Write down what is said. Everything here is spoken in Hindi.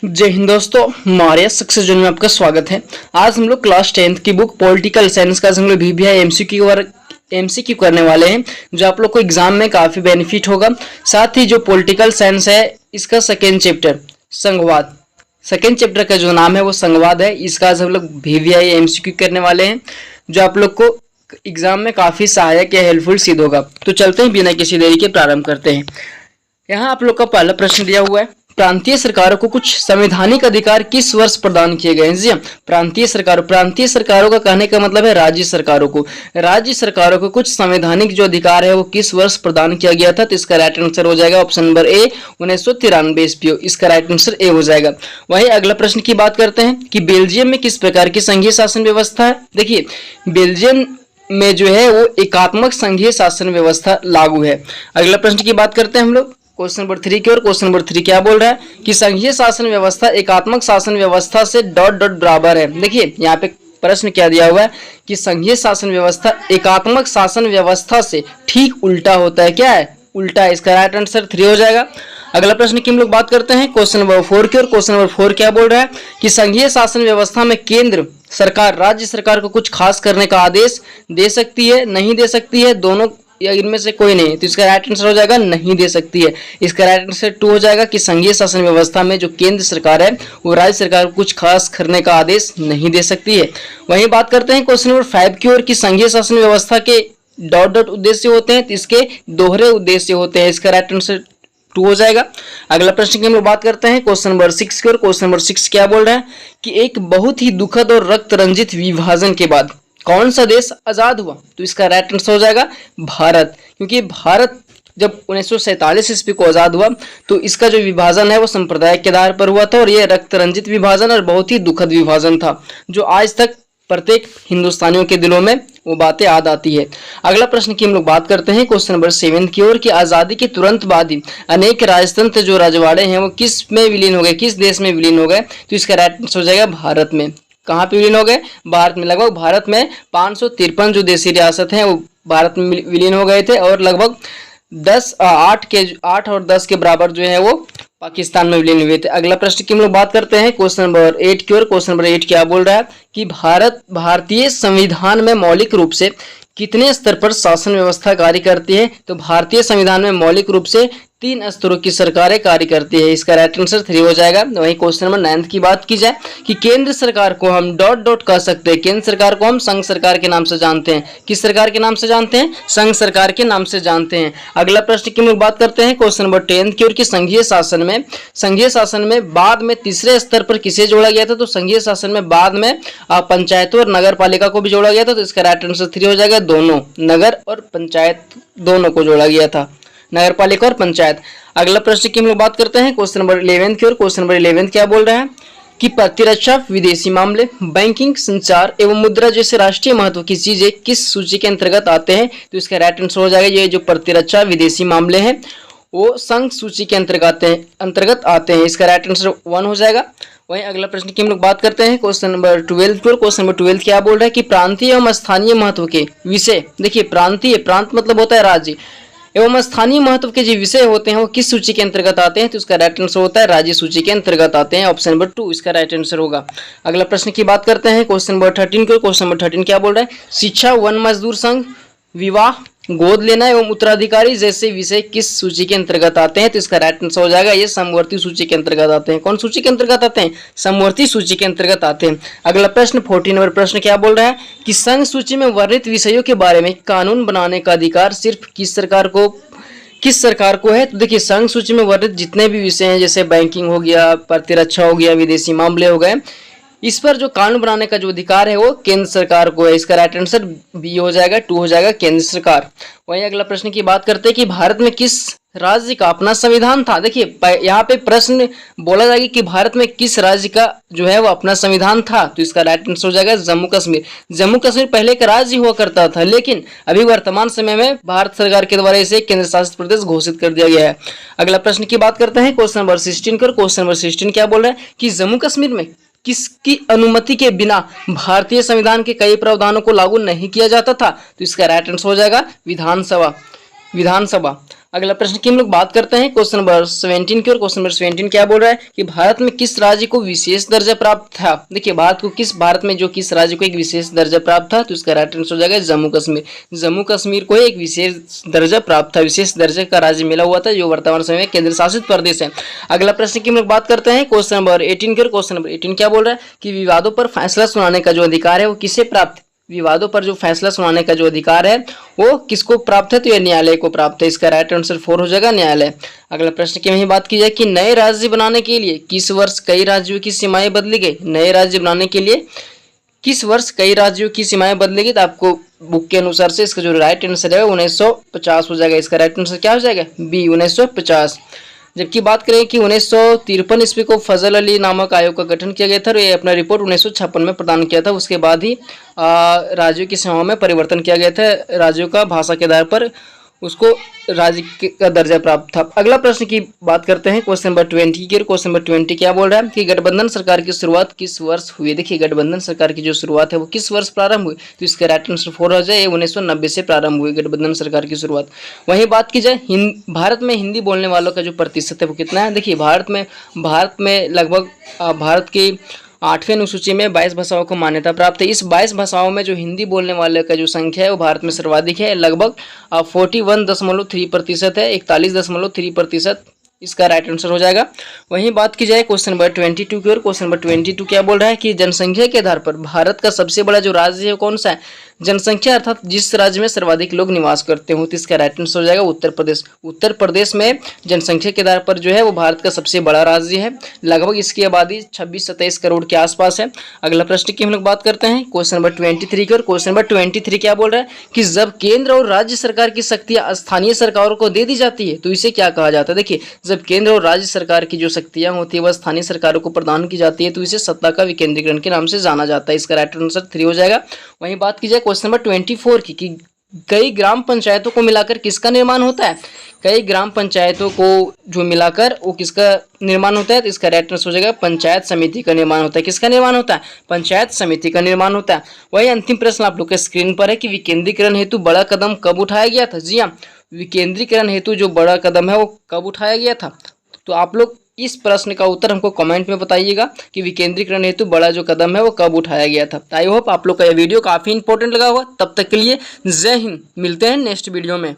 जय हिंद दोस्तों, हमारे सक्सेस जर्नी में आपका स्वागत है। आज हम लोग क्लास 10th की बुक पॉलिटिकल साइंस का हम लोग VBI MCQ करने वाले हैं, जो आप लोग को एग्जाम में काफी बेनिफिट होगा। साथ ही जो पॉलिटिकल साइंस है इसका सेकेंड चैप्टर संघवाद, सेकेंड चैप्टर का जो नाम है वो संघवाद है। इसका आज हम लोग VBI MCQ करने वाले हैं, जो आप लोग को एग्जाम में काफी सहायक या हेल्पफुल सिद्ध होगा। तो चलते हैं, बिना किसी देरी के प्रारंभ करते हैं। यहाँ आप लोग का पहला प्रश्न दिया हुआ है, प्रांतीय सरकारों को कुछ संवैधानिक अधिकार किस वर्ष प्रदान किए गए हैं। जी, प्रांतीय सरकारों का कहने का मतलब है राज्य सरकारों को कुछ संवैधानिक जो अधिकार है वो किस वर्ष प्रदान किया गया था। तो इसका राइट आंसर हो जाएगा ऑप्शन नंबर ए 1993 ईस्वी। इसका राइट आंसर ए हो जाएगा। वहीं अगला प्रश्न की बात करते हैं कि बेल्जियम में किस प्रकार की संघीय शासन व्यवस्था है। देखिए, बेल्जियम में जो है वो एकात्मक संघीय शासन व्यवस्था लागू है। अगला प्रश्न की बात करते हैं हम लोग क्वेश्चन नंबर 3 की। और क्वेश्चन नंबर 3 क्या बोल रहा है कि संघीय शासन व्यवस्था एकात्मक शासन व्यवस्था से डॉट डॉट बराबर है। देखिए, यहाँ पे प्रश्न क्या दिया हुआ है कि संघीय शासन व्यवस्था एकात्मक शासन व्यवस्था से ठीक उल्टा होता है। क्या है? उल्टा है। इसका राइट आंसर 3 हो जाएगा। अगला प्रश्न की हम लोग बात करते हैं क्वेश्चन नंबर 4 की। और क्वेश्चन नंबर 4 क्या बोल रहा है कि संघीय शासन व्यवस्था में केंद्र सरकार राज्य सरकार को कुछ खास करने का आदेश दे सकती है, नहीं दे सकती है, दोनों या इनमें से कोई नहीं। तो इसका राइट आंसर हो जाएगा नहीं दे सकती है। इसका राइट आंसर 2 हो जाएगा कि संघीय शासन व्यवस्था में जो केंद्र सरकार है वो राज्य सरकार को कुछ खास करने का आदेश नहीं दे सकती है। वहीं बात करते हैं क्वेश्चन नंबर 5 की ओर कि संघीय शासन व्यवस्था के डॉट डॉट उद्देश्य होते हैं, तो इसके दोहरे उद्देश्य होते हैं। इसका राइट आंसर 2 हो जाएगा। अगला प्रश्न की हम लोग बात करते हैं क्वेश्चन नंबर 6 की। और क्वेश्चन नंबर 6 क्या बोल रहा है कि एक बहुत ही दुखद और रक्त रंजित विभाजन के बाद कौन सा देश आजाद हुआ। तो इसका राइट आंसर हो जाएगा भारत, क्योंकि भारत जब 1947 ईस्वी को आजाद हुआ तो इसका जो विभाजन है वो संप्रदाय के आधार पर हुआ था, और ये रक्त रंजित विभाजन और बहुत ही दुखद विभाजन था, जो आज तक प्रत्येक हिंदुस्तानियों के दिलों में वो बातें याद आती है। अगला प्रश्न की हम लोग बात करते हैं क्वेश्चन नंबर 7 की ओर कि आजादी के तुरंत बाद ही अनेक राजतंत्र जो रजवाड़े हैं वो किस में विलीन हो गए, किस देश में विलीन हो गए। तो इसका राइट आंसर हो जाएगा भारत में। कहाँ पे विलीन हो गए? भारत में। लगभग भारत में 553 जो देशी रियासत हैं वो भारत में विलीन हो गए थे, और लगभग 8 और 10 के बराबर जो है वो पाकिस्तान में विलीन हुए थे। अगला प्रश्न की हम लोग बात करते हैं क्वेश्चन नंबर 8 की ओर। क्वेश्चन नंबर 8 क्या बोल रहा है कि भारतीय संविधान में मौलिक रूप से कितने स्तर पर शासन व्यवस्था कार्य करती है। तो भारतीय संविधान में मौलिक रूप से 3 स्तरों की सरकारें कार्य करती है। इसका राइट आंसर 3 हो जाएगा। वहीं क्वेश्चन नंबर 9 की बात की जाए कि केंद्र सरकार को हम डॉट डॉट कह सकते हैं। केंद्र सरकार को हम संघ सरकार के नाम से जानते हैं। किस सरकार के नाम से जानते हैं? संघ सरकार के नाम से जानते हैं। अगला प्रश्न की हम लोग बात करते हैं क्वेश्चन नंबर 10 की ओर कि संघीय शासन में बाद में तीसरे स्तर पर किसे जोड़ा गया था। तो संघीय शासन में बाद में पंचायतों और नगर पालिका को भी जोड़ा गया था। तो इसका राइट आंसर 3 हो जाएगा। दोनों, नगर और पंचायत दोनों को जोड़ा गया था, नगर पालिका और पंचायत। अगला प्रश्न की हम लोग बात करते हैं क्वेश्चन नंबर 11 की ओर। क्वेश्चन नंबर 11 क्या बोल रहा है कि प्रतिरक्षा, विदेशी मामले, बैंकिंग, संचार एवं मुद्रा जैसे राष्ट्रीय महत्व की चीजें किस सूची के अंतर्गत आते हैं। तो इसका राइट आंसर हो जाएगा ये जो प्रतिरक्षा, विदेशी मामले हैं वो संघ सूची के अंतर्गत आते हैं। इसका राइट आंसर 1 हो जाएगा। वहीं अगला प्रश्न की हम लोग बात करते हैं क्वेश्चन नंबर 12 की ओर। क्वेश्चन नंबर 12 क्या बोल रहा है कि प्रांतीय एवं स्थानीय महत्व के विषय। देखिए, प्रांत मतलब होता है राज्य, एवं स्थानीय महत्व के जो विषय होते हैं वो किस सूची के अंतर्गत आते हैं। तो इसका राइट आंसर होता है राज्य सूची के अंतर्गत आते हैं। ऑप्शन नंबर 2 इसका राइट आंसर होगा। अगला प्रश्न की बात करते हैं क्वेश्चन नंबर 13 की। क्वेश्चन नंबर 13 क्या बोल रहा है शिक्षा, वन मजदूर संघ, विवाह, गोद लेना एवं उत्तराधिकारी जैसे विषय किस सूची के अंतर्गत आते हैं। तो इसका राइट आंसर हो जाएगा ये समवर्ती सूची के अंतर्गत आते हैं। कौन सूची के अंतर्गत आते हैं? समवर्ती सूची के अंतर्गत आते हैं। अगला प्रश्न 14 नंबर प्रश्न क्या बोल रहा है कि संघ सूची में वर्णित विषयों के बारे में कानून बनाने का अधिकार सिर्फ किस सरकार को है। तो देखिए, संघ सूची में वर्णित जितने भी विषय हैं जैसे बैंकिंग हो गया, प्रतिरक्षा हो गया, विदेशी मामले हो गए, इस पर जो कानून बनाने का जो अधिकार है वो केंद्र सरकार को है। इसका राइट आंसर बी हो जाएगा, 2 हो जाएगा, केंद्र सरकार। वहीं अगला प्रश्न की बात करते हैं कि भारत में किस राज्य का अपना संविधान था। देखिए, यहाँ पे प्रश्न बोला जाएगा कि भारत में किस राज्य का जो है वो अपना संविधान था। तो इसका राइट आंसर हो जाएगा जम्मू कश्मीर। जम्मू कश्मीर पहले एक राज्य हुआ करता था, लेकिन अभी वर्तमान समय में भारत सरकार के द्वारा इसे केंद्र शासित प्रदेश घोषित कर दिया गया है। अगला प्रश्न की बात करते हैं क्वेश्चन नंबर 16 कर। क्वेश्चन नंबर 16 क्या बोल रहा है कि जम्मू कश्मीर में किसकी अनुमति के बिना भारतीय संविधान के कई प्रावधानों को लागू नहीं किया जाता था। तो इसका राइट आंसर हो जाएगा विधानसभा। अगला प्रश्न की हम लोग बात करते हैं क्वेश्चन नंबर 17 की। और क्वेश्चन नंबर 17 क्या बोल रहा है कि भारत में किस राज्य को विशेष दर्जा प्राप्त था। देखिए भारत में जो किस राज्य को एक विशेष दर्जा प्राप्त था, तो इसका राइट आंसर हो जाएगा जम्मू कश्मीर। जम्मू कश्मीर को एक विशेष दर्जा प्राप्त था, विशेष दर्जे का राज्य मिला हुआ था, जो वर्तमान समय में केंद्र शासित प्रदेश है। अगला प्रश्न की हम लोग बात करते हैं क्वेश्चन नंबर 18 की। और क्वेश्चन नंबर 18 क्या बोल रहा है कि विवादों पर फैसला सुनाने का जो अधिकार है वो किसे प्राप्त है। विवादों पर जो फैसला सुनाने का जो अधिकार है वो किसको प्राप्त है, तो यह न्यायालय को प्राप्त है। इसका राइट आंसर 4 हो जाएगा, न्यायालय। अगला प्रश्न की वही बात की जाए कि नए राज्य बनाने के लिए किस वर्ष कई राज्यों की सीमाएं बदली गई। नए राज्य बनाने के लिए किस वर्ष कई राज्यों की सीमाएं बदली गई, तो आपको बुक के अनुसार से इसका जो राइट आंसर है 1950 हो जाएगा। इसका राइट आंसर क्या हो जाएगा, बी 1950। जबकि बात करें कि 1953 ईस्वी को फजल अली नामक आयोग का गठन किया गया था और ये अपना रिपोर्ट 1956 में प्रदान किया था। उसके बाद ही राज्यों की सीमाओं में परिवर्तन किया गया था, राज्यों का भाषा के आधार पर उसको राज्य का दर्जा प्राप्त था। अगला प्रश्न की बात करते हैं क्वेश्चन नंबर 20 की। क्वेश्चन नंबर 20 क्या बोल रहा है कि गठबंधन सरकार की शुरुआत किस वर्ष हुई। देखिए गठबंधन सरकार की जो शुरुआत है वो किस वर्ष प्रारंभ हुई, तो इसका राइट आंसर 4 हो जाए, 1990 से प्रारंभ हुई गठबंधन सरकार की शुरुआत। वहीं बात की जाए भारत में हिंदी बोलने वालों का जो प्रतिशत है वो कितना है। देखिए भारत में लगभग भारत की 8वीं अनुसूची में 22 भाषाओं को मान्यता प्राप्त है। इस 22 भाषाओं में जो हिंदी बोलने वाले का जो संख्या है वो भारत में सर्वाधिक है, लगभग 41.3% है, 41.3% इसका राइट आंसर हो जाएगा। वहीं बात की जाए क्वेश्चन नंबर 22 की। और क्वेश्चन नंबर 22 क्या बोल रहा है कि जनसंख्या के आधार पर भारत का सबसे बड़ा जो राज्य है कौन सा है। जनसंख्या अर्थात जिस राज्य में सर्वाधिक लोग निवास करते हो, तो इसका राइट आंसर हो जाएगा उत्तर प्रदेश। उत्तर प्रदेश में जनसंख्या के आधार पर जो है वो भारत का सबसे बड़ा राज्य है, लगभग इसकी आबादी 26-27 करोड़ के आसपास है। अगला प्रश्न की हम लोग बात करते हैं क्वेश्चन नंबर 23 की। और क्वेश्चन नंबर 23 क्या बोल रहा है कि जब केंद्र और राज्य सरकार की शक्तियां स्थानीय सरकारों को दे दी जाती है तो इसे क्या कहा जाता है। देखिए जब केंद्र और राज्य सरकार की जो शक्तियां होती है वह स्थानीय सरकारों को प्रदान की जाती है तो इसे सत्ता का विकेंद्रीकरण के नाम से जाना जाता है। इसका राइट आंसर 3 हो जाएगा। वहीं बात की जाए क्वेश्चन नंबर 24 की कि कई ग्राम पंचायतों को मिलाकर किसका निर्माण होता है। कई ग्राम पंचायतों को जो मिलाकर वो किसका निर्माण होता है, तो इसका राइट आंसर हो जाएगा पंचायत समिति का निर्माण होता है। किसका निर्माण होता है, पंचायत समिति का निर्माण होता है। वही अंतिम प्रश्न आप लोग के स्क्रीन पर है कि विकेंद्रीकरण हेतु बड़ा कदम कब उठाया गया था। जी हाँ, विकेंद्रीकरण हेतु जो बड़ा कदम है वो कब उठाया गया था। तो आप लोग इस प्रश्न का उत्तर हमको कमेंट में बताइएगा कि विकेंद्रीकरण हेतु बड़ा जो कदम है वो कब उठाया गया था। आई होप आप लोग का यह वीडियो काफ़ी इंपॉर्टेंट लगा होगा। तब तक के लिए जय हिंद, मिलते हैं नेक्स्ट वीडियो में।